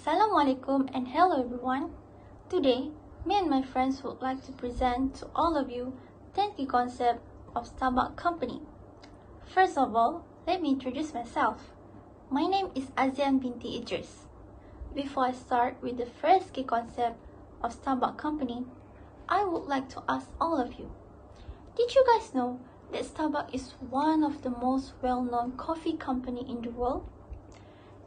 Assalamualaikum and hello everyone. Today, me and my friends would like to present to all of you 10 key concepts of Starbucks company. First of all, let me introduce myself. My name is Azian binti Idris. Before I start with the first key concept of Starbucks company, I would like to ask all of you, did you guys know that Starbucks is one of the most well-known coffee company in the world?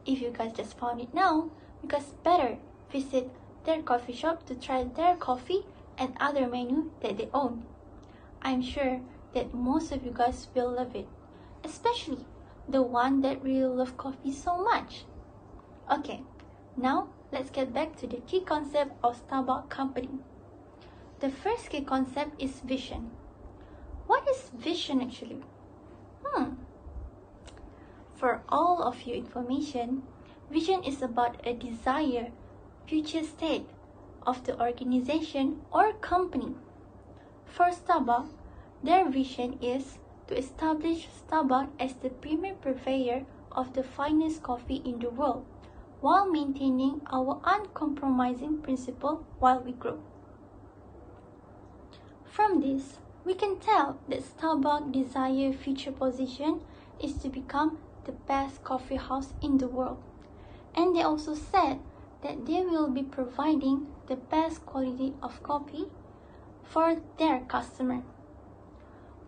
If you guys just found it now, you guys better visit their coffee shop to try their coffee and other menu that they own. I'm sure that most of you guys will love it, especially the one that really love coffee so much. Okay, now let's get back to the key concept of Starbucks company. The first key concept is vision. What is vision actually? For all of your information, vision is about a desired future state of the organization or company. For Starbucks, their vision is to establish Starbucks as the premier purveyor of the finest coffee in the world, while maintaining our uncompromising principle while we grow. From this, we can tell that Starbucks' desired future position is to become the best coffee house in the world. And they also said that they will be providing the best quality of coffee for their customer.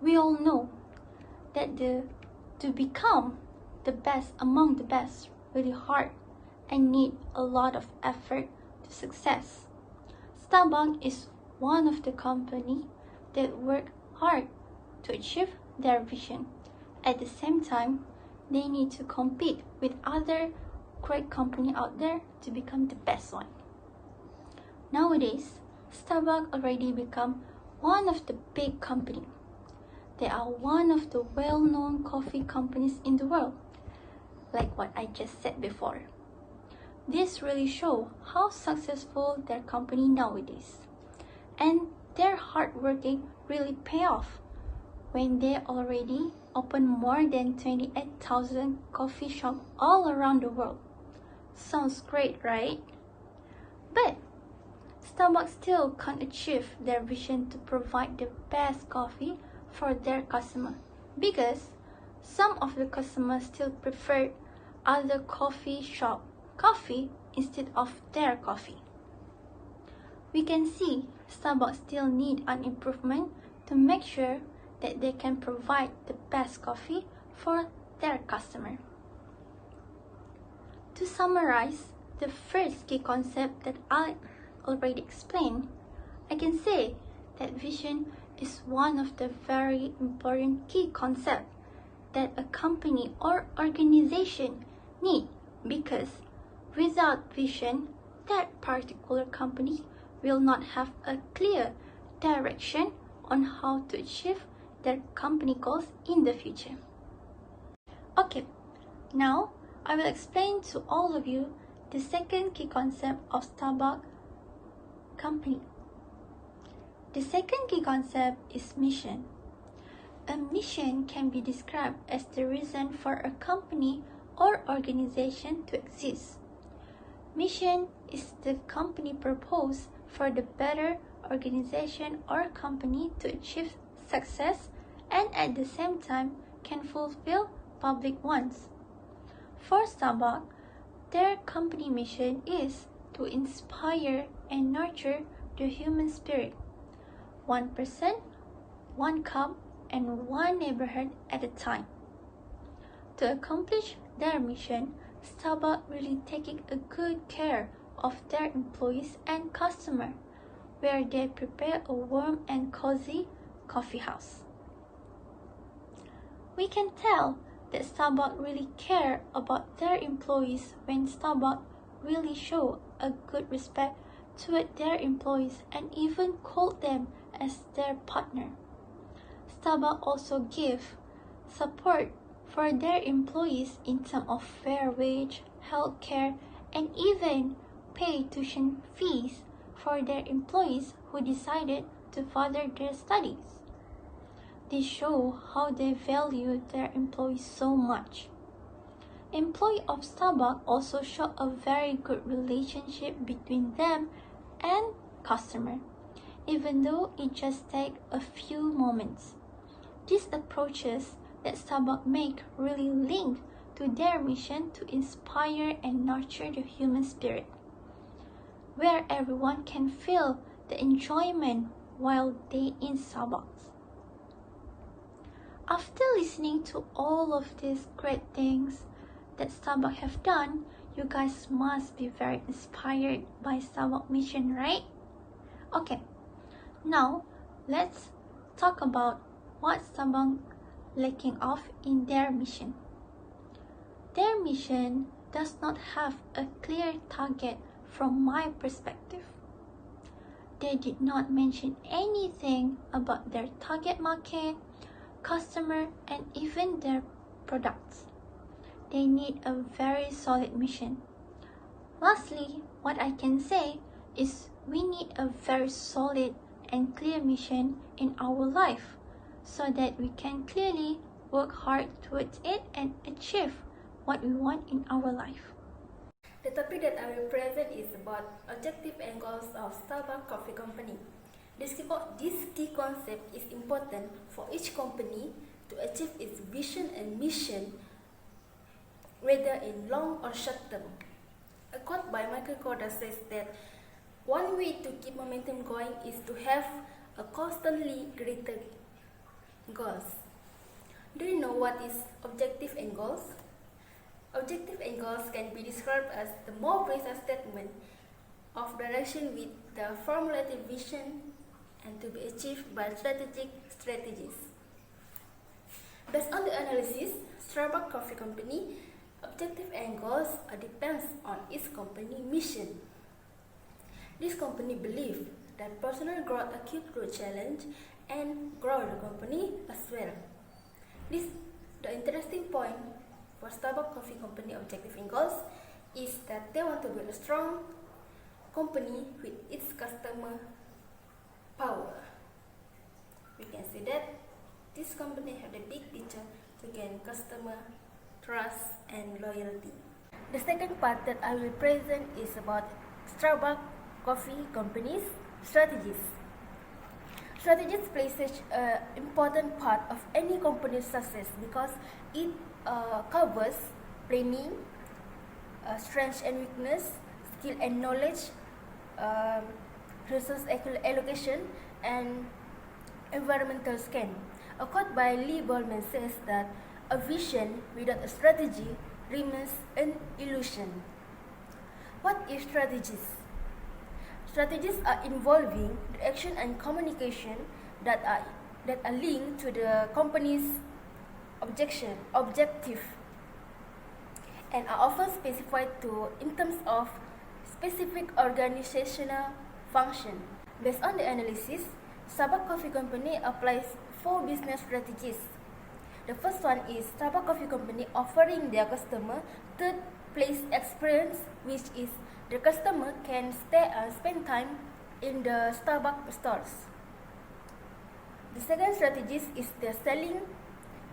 We all know that to become the best among the best really hard and need a lot of effort to success. Starbucks is one of the company that work hard to achieve their vision. At the same time, they need to compete with other great company out there to become the best one. Nowadays, Starbucks already become one of the big company. They are one of the well-known coffee companies in the world, like what I just said before. This really show how successful their company nowadays, and their hard working really pay off when they already open more than 28,000 coffee shops all around the world. Sounds great, right? But Starbucks still can't achieve their vision to provide the best coffee for their customer, because some of the customers still prefer other coffee shop coffee instead of their coffee. We can see Starbucks still need an improvement to make sure that they can provide the best coffee for their customer. To summarize the first key concept that I already explained, I can say that vision is one of the very important key concepts that a company or organization need, because without vision, that particular company will not have a clear direction on how to achieve their company goals in the future. Okay, now I will explain to all of you the second key concept of Starbucks company. The second key concept is mission. A mission can be described as the reason for a company or organization to exist. Mission is the company purpose for the better organization or company to achieve success and at the same time can fulfill public wants. For Starbucks, their company mission is to inspire and nurture the human spirit. 1 person, 1 cup, and 1 neighborhood at a time. To accomplish their mission, Starbucks really taking a good care of their employees and customers, where they prepare a warm and cozy coffee house. We can tell that Starbucks really care about their employees when Starbucks really show a good respect toward their employees and even call them as their partner. Starbucks also give support for their employees in terms of fair wage, health care, and even pay tuition fees for their employees who decided to further their studies. This shows how they value their employees so much. Employees of Starbucks also show a very good relationship between them and customer, even though it just takes a few moments. These approaches that Starbucks make really link to their mission to inspire and nurture the human spirit, where everyone can feel the enjoyment while they in Starbucks. After listening to all of these great things that Starbucks have done, you guys must be very inspired by Starbucks mission, right? Okay, now let's talk about what Starbucks lacking of in their mission. Their mission does not have a clear target from my perspective. They did not mention anything about their target market, customer, and even their products. They need a very solid mission. Lastly, what I can say is we need a very solid and clear mission in our life so that we can clearly work hard towards it and achieve what we want in our life. The topic that I will present is about objective and goals of Starbucks Coffee Company. This key concept is important for each company to achieve its vision and mission, whether in long or short term. A quote by Michael Korda says that one way to keep momentum going is to have a constantly greater goals. Do you know what is objective and goals? Objective and goals can be described as the more precise statement of direction with the formulated vision and to be achieved by strategies. Based on the analysis, Starbucks Coffee Company objective and goals depends on its company mission. This company believes that personal growth a key growth challenge and grow the company as well. The interesting point for Starbucks Coffee Company objective and goals is that they want to build a strong company with its customer power. We can see that this company have the big picture to gain customer trust and loyalty. The second part that I will present is about Starbucks Coffee Company's strategies. Strategies play such an important part of any company's success because it covers planning, strength and weakness, skill and knowledge, resource allocation, and environmental scan. A quote by Lee Bowman says that a vision without a strategy remains an illusion. What is strategies? Strategies are involving the action and communication that are linked to the company's objective and are often specified in terms of specific organizational function. Based on the analysis, Starbucks Coffee Company applies 4 business strategies. The first one is Starbucks Coffee Company offering their customer third place experience, which is the customer can spend time in the Starbucks stores. The second strategy is they're selling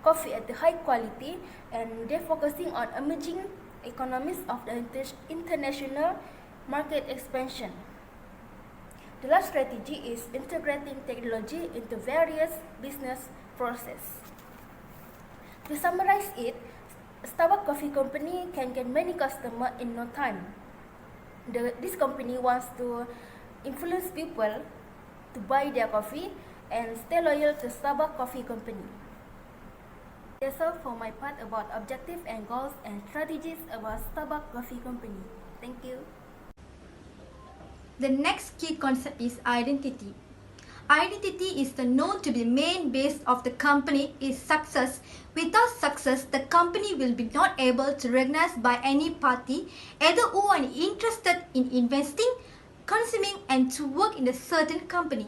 coffee at the high quality and they're focusing on emerging economies of the international market expansion. The last strategy is integrating technology into various business processes. To summarize it, Starbucks Coffee Company can get many customers in no time. This company wants to influence people to buy their coffee and stay loyal to Starbucks Coffee Company. That's all for my part about objective and goals and strategies about Starbucks Coffee Company. Thank you. The next key concept is identity. Identity is known to be the main base of the company is success. Without success, the company will be not able to recognized by any party, either who are interested in investing, consuming, and to work in a certain company.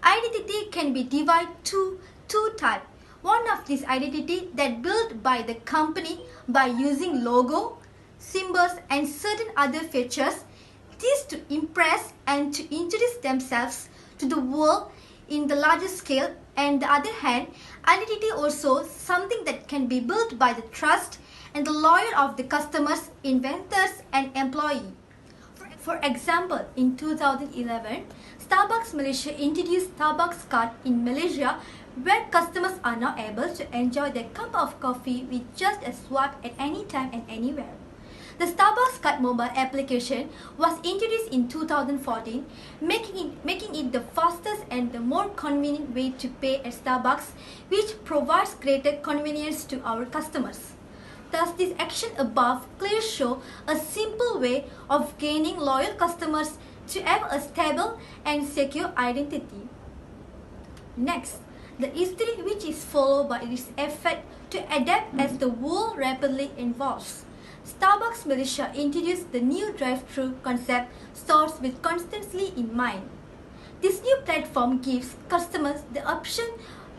Identity can be divided to 2 types. One of these identity that built by the company by using logo, symbols, and certain other features. This to impress and to introduce themselves to the world in the larger scale, and the other hand, identity also something that can be built by the trust and the loyalty of the customers, inventors, and employees. For example, in 2011, Starbucks Malaysia introduced Starbucks Card in Malaysia, where customers are now able to enjoy their cup of coffee with just a swipe at any time and anywhere. The Starbucks Card mobile application was introduced in 2014, making it the fastest and the more convenient way to pay at Starbucks, which provides greater convenience to our customers. Thus, this action above clearly shows a simple way of gaining loyal customers to have a stable and secure identity. Next, the history which is followed by its effort to adapt as the world rapidly evolves. Starbucks Malaysia introduced the new drive-thru concept stores with constantly in mind. This new platform gives customers the option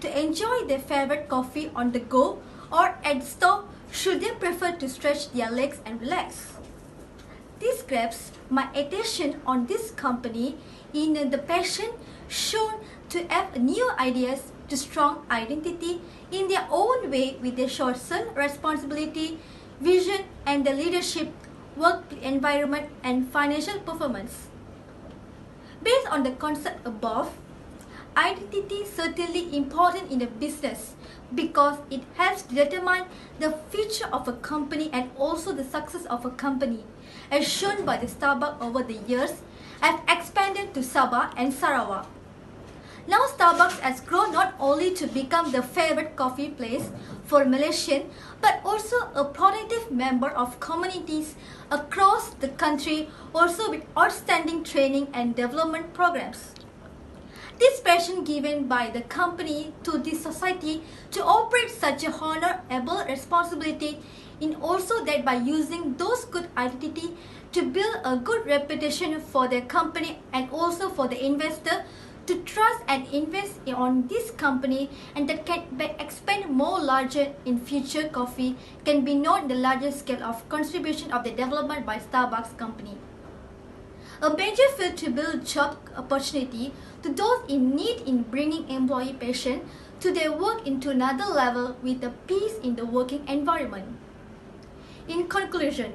to enjoy their favorite coffee on the go or at the store should they prefer to stretch their legs and relax. This grabs my attention on this company in the passion shown to have new ideas to strong identity in their own way with their social responsibility, vision, and the leadership, work environment, and financial performance. Based on the concept above, identity is certainly important in a business because it helps determine the future of a company and also the success of a company. As shown by the Starbucks over the years, have expanded to Sabah and Sarawak. Now Starbucks has grown not only to become the favorite coffee place for Malaysians, but also a productive member of communities across the country, also with outstanding training and development programs. This passion given by the company to the society to operate such a honorable responsibility in also that by using those good identity to build a good reputation for their company and also for the investor to trust and invest on this company and that can expand more larger in future coffee can be known the largest scale of contribution of the development by Starbucks company. A major field to build job opportunity to those in need in bringing employee passion to their work into another level with a peace in the working environment. In conclusion,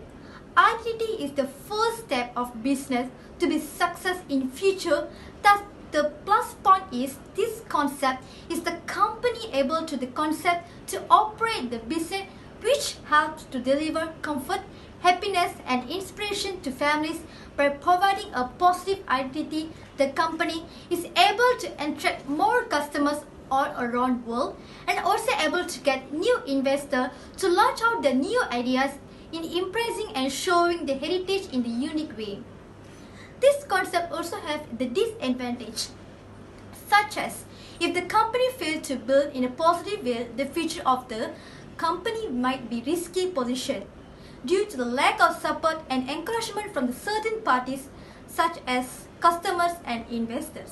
identity is the first step of business to be success in future. Thus, the plus point is this concept is the company able to the concept to operate the business which helps to deliver comfort, happiness and inspiration to families by providing a positive identity. The company is able to attract more customers all around the world and also able to get new investors to launch out the new ideas in impressing and showing the heritage in the unique way. This concept also has the disadvantage, such as if the company fails to build in a positive way, the future of the company might be risky position due to the lack of support and encouragement from the certain parties such as customers and investors.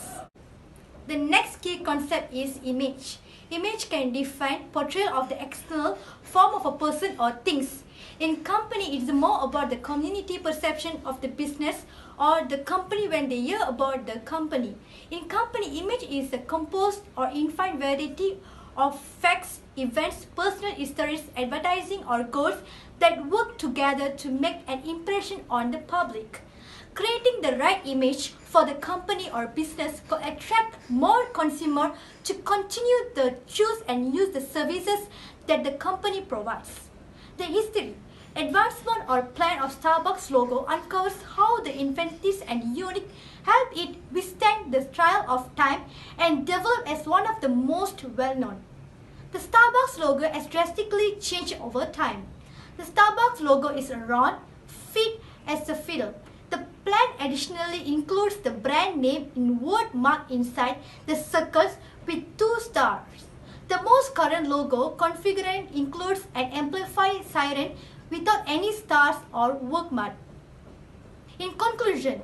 The next key concept is image. Image can define portrayal of the external form of a person or things. In company, it is more about the community perception of the business or the company when they hear about the company. In company, image is a composed or infinite variety of facts, events, personal histories, advertising or goals that work together to make an impression on the public. Creating the right image for the company or business could attract more consumers to continue to choose and use the services that the company provides. The history, advancement or plan of Starbucks logo uncovers how the inventive and unique help it withstand the trial of time and develop as one of the most well-known. The Starbucks logo has drastically changed over time. The Starbucks logo is round, fit as a fiddle. The plan additionally includes the brand name in word mark inside the circles with 2 stars. The most current logo configuration includes an amplified siren without any stars or word mark. In conclusion,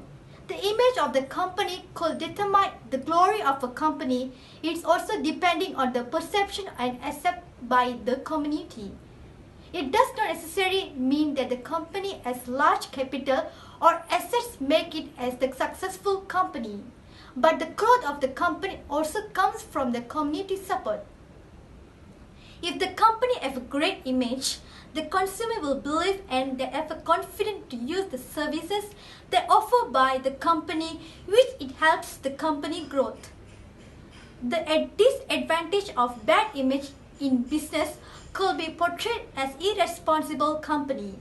the image of the company could determine the glory of a company. It's also depending on the perception and accepted by the community. It does not necessarily mean that the company has large capital or assets make it as the successful company, but the growth of the company also comes from the community support. If the company has a great image, the consumer will believe and they have a confidence to use the services they offer by the company, which it helps the company growth. The disadvantage of bad image in business could be portrayed as irresponsible company.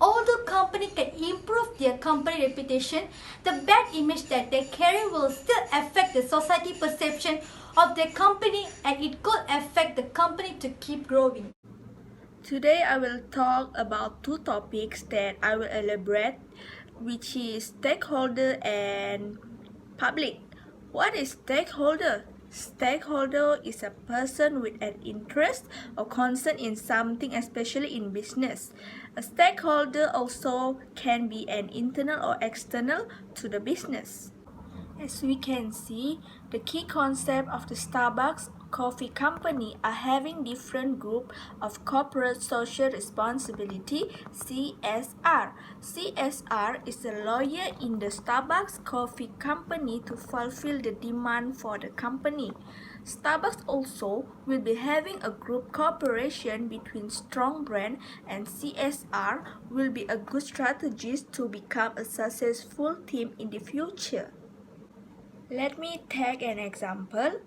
Although company can improve their company reputation, the bad image that they carry will still affect the society perception of their company, and it could affect the company to keep growing. Today I will talk about two topics that I will elaborate, which is stakeholder and public. What is stakeholder? Stakeholder is a person with an interest or concern in something, especially in business. A stakeholder also can be an internal or external to the business. As we can see, the key concept of the Starbucks coffee company are having different group of corporate social responsibility, CSR. CSR is a lawyer in the Starbucks coffee company to fulfill the demand for the company. Starbucks also will be having a group cooperation between strong brand, and CSR will be a good strategy to become a successful team in the future. Let me take an example.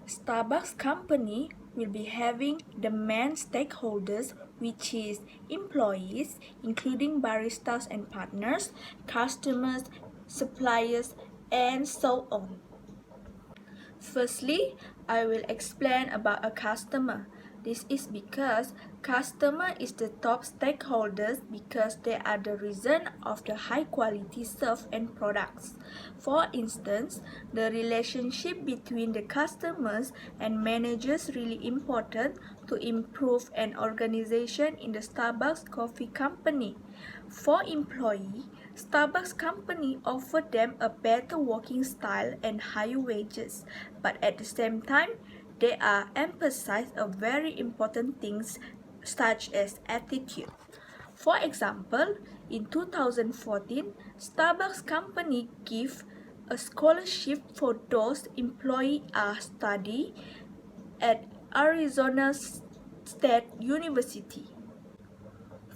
Starbucks company will be having the main stakeholders, which is employees, including baristas and partners, customers, suppliers, and so on. Firstly, I will explain about a customer. This is because customer is the top stakeholders because they are the reason of the high quality serve and products. For instance, the relationship between the customers and managers really important to improve an organization in the Starbucks coffee company. For employee, Starbucks company offer them a better working style and higher wages, but at the same time, they are emphasize a very important things such as attitude. For example, in 2014, Starbucks company give a scholarship for those employees are study at Arizona State University.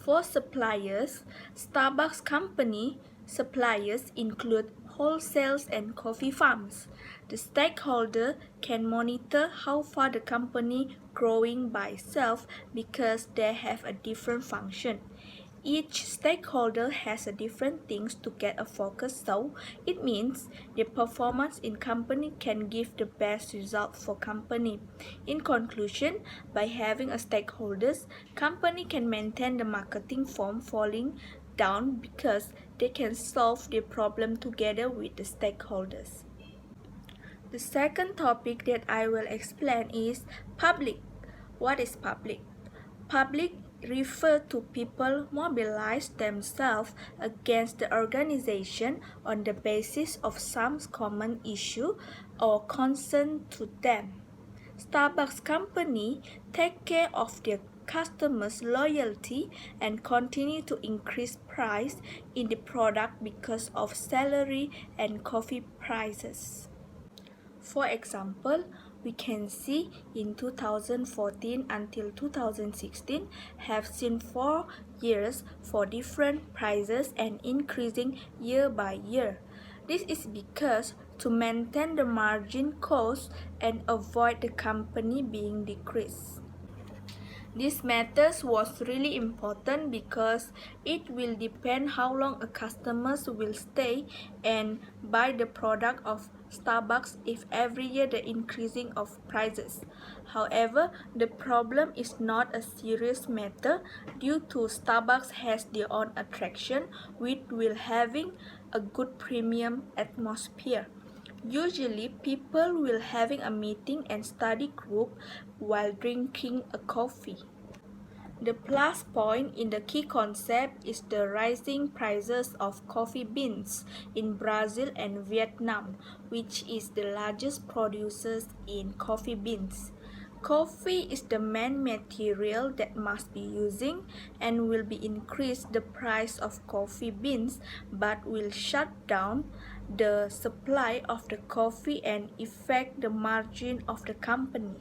For suppliers, Starbucks company suppliers include wholesales and coffee farms. The stakeholder can monitor how far the company growing by itself because they have a different function. Each stakeholder has a different things to get a focus, so it means the performance in company can give the best result for company. In conclusion, by having a stakeholders, company can maintain the marketing form falling down because they can solve the problem together with the stakeholders. The second topic that I will explain is public. What is public? Public refer to people mobilize themselves against the organization on the basis of some common issue or concern to them. Starbucks company take care of their customers' loyalty and continue to increase price in the product because of salary and coffee prices. For example, we can see in 2014 until 2016 have seen 4 years for different prices and increasing year by year. This is because to maintain the margin cost and avoid the company being decreased. This matters was really important because it will depend how long a customers will stay and buy the product of Starbucks if every year the increasing of prices. However, the problem is not a serious matter due to Starbucks has their own attraction which will having a good premium atmosphere. Usually, people will having a meeting and study group while drinking a coffee. The plus point in the key concept is the rising prices of coffee beans in Brazil and Vietnam, which is the largest producers in coffee beans. Coffee is the main material that must be using and will be increase the price of coffee beans but will shut down the supply of the coffee and affect the margin of the company.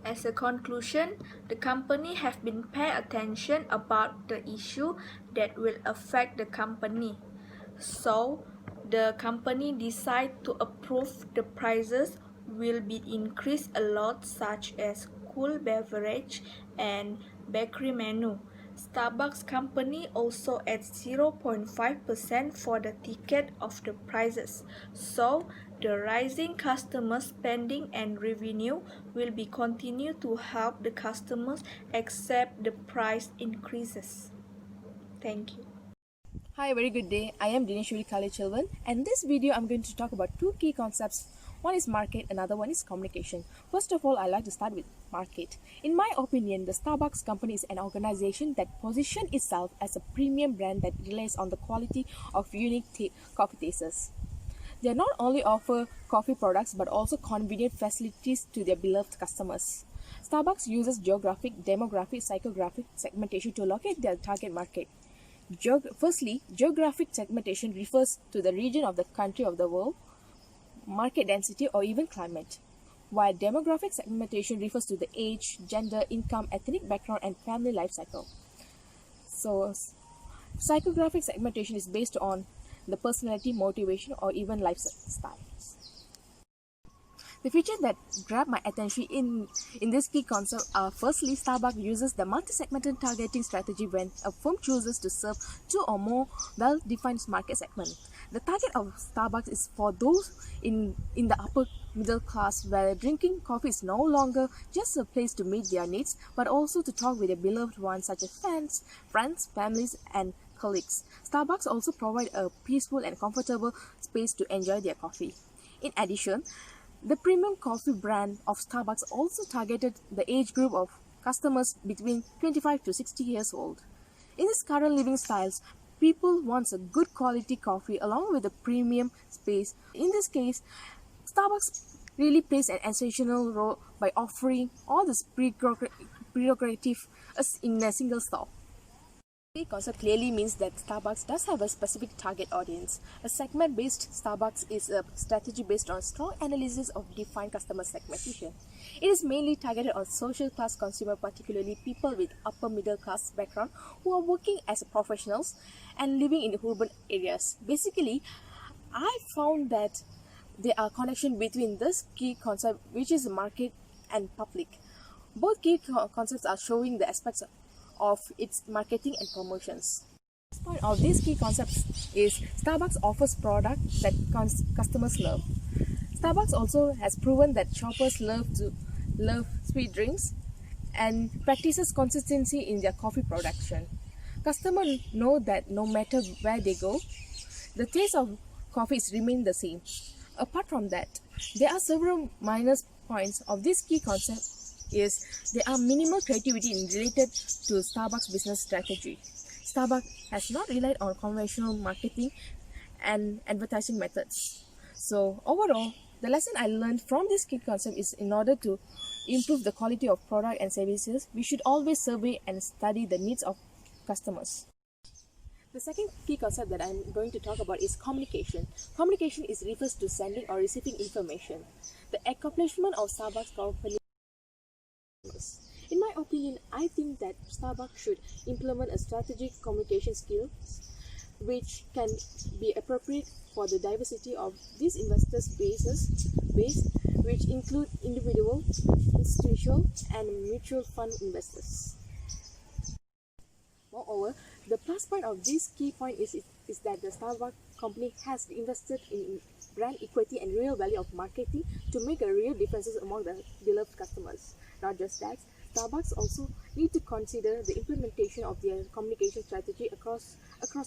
As a conclusion, the company have been paying attention about the issue that will affect the company. So, the company decide to approve the prices will be increased a lot, such as cool beverage and bakery menu. Starbucks company also adds 0.5% for the ticket of the prices. So, the rising customer spending and revenue will be continue to help the customers accept the price increases. Thank you. Hi, very good day. I am Dineshwari Kalechelvan, and in this video I'm going to talk about two key concepts. One is market, another one is communication. First of all, I like to start with market. In my opinion, the Starbucks company is an organization that positions itself as a premium brand that relies on the quality of unique coffee tastes. They not only offer coffee products but also convenient facilities to their beloved customers. Starbucks uses geographic, demographic, psychographic segmentation to locate their target market. Firstly, geographic segmentation refers to the region of the country of the world, market density, or even climate, while demographic segmentation refers to the age, gender, income, ethnic background, and family life cycle. So, psychographic segmentation is based on the personality, motivation, or even lifestyle. The features that grab my attention in this key concept are: firstly, Starbucks uses the multi-segmented targeting strategy when a firm chooses to serve two or more well-defined market segments. The target of Starbucks is for those in the upper middle class, where drinking coffee is no longer just a place to meet their needs, but also to talk with their beloved ones such as fans, friends, families, and colleagues. Starbucks also provide a peaceful and comfortable space to enjoy their coffee. In addition, the premium coffee brand of Starbucks also targeted the age group of customers between 25 to 60 years old. In this current living styles, people want a good quality coffee along with a premium space. In this case, Starbucks really plays an essential role by offering all this prerogative in a single stop. The concept clearly means that Starbucks does have a specific target audience. A segment-based Starbucks is a strategy based on strong analysis of defined customer segmentation. It is mainly targeted on social class consumer, particularly people with upper middle class background who are working as professionals and living in urban areas. Basically, I found that there are connection between this key concept, which is market and public. Both key concepts are showing the aspects of its marketing and promotions. The point of these key concepts is Starbucks offers products that customers love. Starbucks also has proven that shoppers love sweet drinks and practices consistency in their coffee production. Customers know that no matter where they go, the taste of coffee remains the same. Apart from that, there are several minor points of this key concept is there are minimal creativity related to Starbucks business strategy. Starbucks has not relied on conventional marketing and advertising methods. So overall, the lesson I learned from this key concept is in order to improve the quality of product and services, we should always survey and study the needs of customers. The second key concept that I'm going to talk about is communication. Communication refers to sending or receiving information. The accomplishment of Starbucks company. In my opinion, I think that Starbucks should implement a strategic communication skill which can be appropriate for the diversity of these investors' base, which include individual, institutional, and mutual fund investors. Moreover, the plus point of this key point is that the Starbucks company has invested in brand equity and real value of marketing to make a real differences among the beloved customers. Not just that, Starbucks also need to consider the implementation of their communication strategy across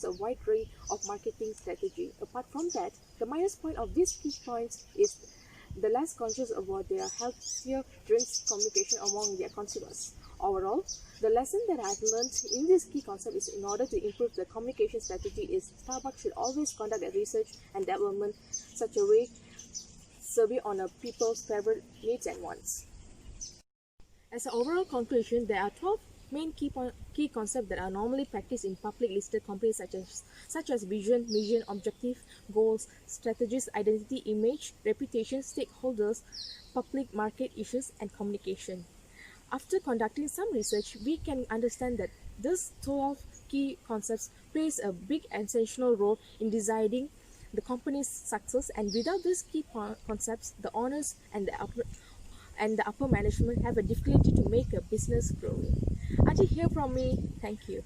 a wide range of marketing strategy. Apart from that, the minus point of these key points is the less conscious about their healthier drinks communication among their consumers. Overall, the lesson that I've learned in this key concept is in order to improve the communication strategy is Starbucks should always conduct a research and development such a way survey on a people's favorite needs and wants. As an overall conclusion, there are 12 main key concepts that are normally practiced in public listed companies such as vision, mission, objective, goals, strategies, identity, image, reputation, stakeholders, public market issues, and communication. After conducting some research, we can understand that these 12 key concepts plays a big and essential role in deciding the company's success, and without these key concepts, the owners and the upper management have a difficulty to make a business grow. Until hear from me, thank you.